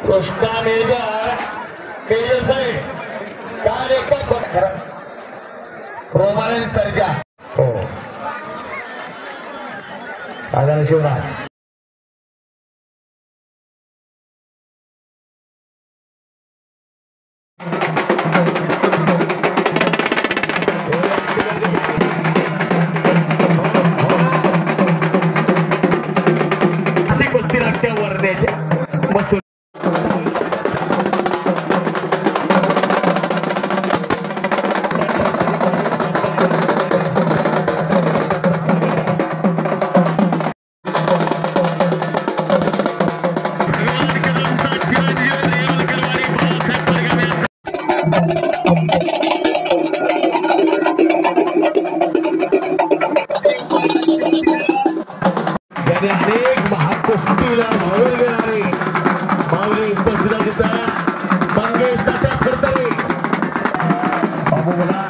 Krishna major major साहेब काल एका रोमाने सर्जा हो आदर शिवराज अनेक महाकुस्तीला भावून घेणारे माऊली उपस्थित मंगेश तात्या फडतरे बाबू बोला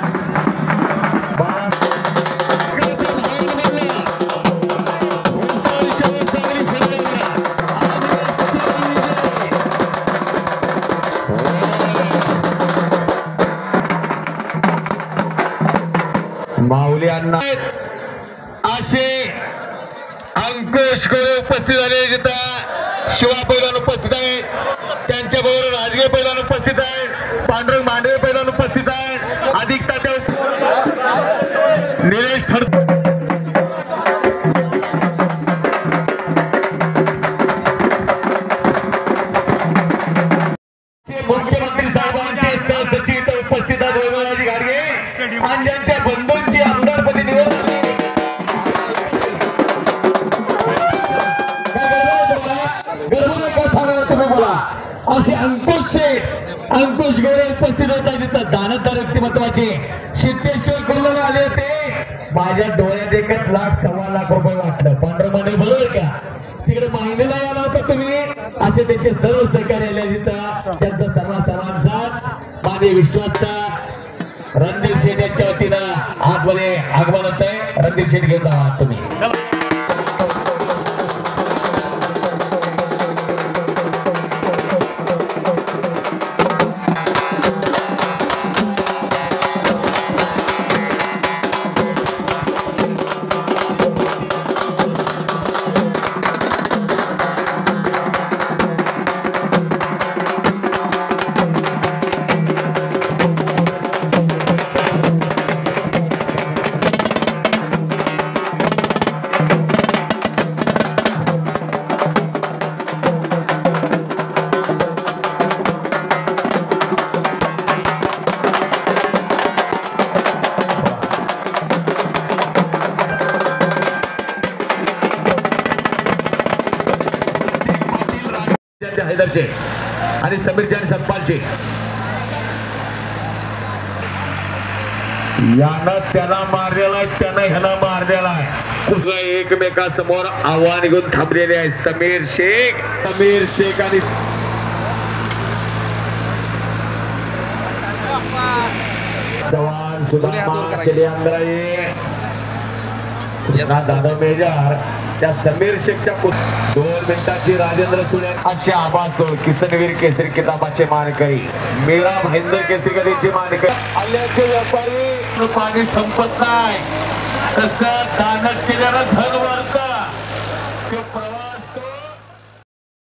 माऊली अण्णा असे अंकुश गोरे उपस्थित झाले जिथं शिवा पैलवान उपस्थित आहे त्यांच्या बरोबर राजगे पैलवान उपस्थित आहे पांडुरंग मांडवे पैलवान उपस्थित आहे अधिक तात्या निलेश मुख्यमंत्री साहेबांचे सहसचिव उपस्थित आहेत वैभवराजे गाडगे आणि त्यांच्या बंधूंची आमदारपदी निवड असे अंकुश गोरे उपस्थित होता तिथं दानदार व्यक्तिमत्वाचे सिद्धेश्वर कुर्बाला आले होते माझ्या डोळ्यात 1 लाख 1.25 लाख रुपये वाटलं पांढरमाने बरोबर का तिकडे महिनेला यायला होता तुम्ही असे त्यांचे सर्व सहकारी आले तिथं त्यांचा सर्वांचा माझे विश्वस्त रणधीर शेठ यांच्या वतीनं आतमध्ये आगमन होत आहे रणधीर शेठ घेऊन आहात तुम्ही हैदरचे आणि समीरचे आणि सतपालचे यानं त्याला मारलेला आहे त्यानं ह्याला मारलेला आहे एकमेकासमोर आव्हान घेऊन थांबलेले आहे समीर शेख आणि जवान सुदामा चलियांद्राये दादा मेजर त्या समीर शेखच्या 2 मिनिटाची राजेंद्र सुळे असे आबासोड किसनवीर केसरी किताबाचे मानकरी मेरा भाईंदर केसरी गदीचे मानकरी आल्याचे व्यापारी पाणी संपत नाही तसं दानत केल्यानं धन वाढतं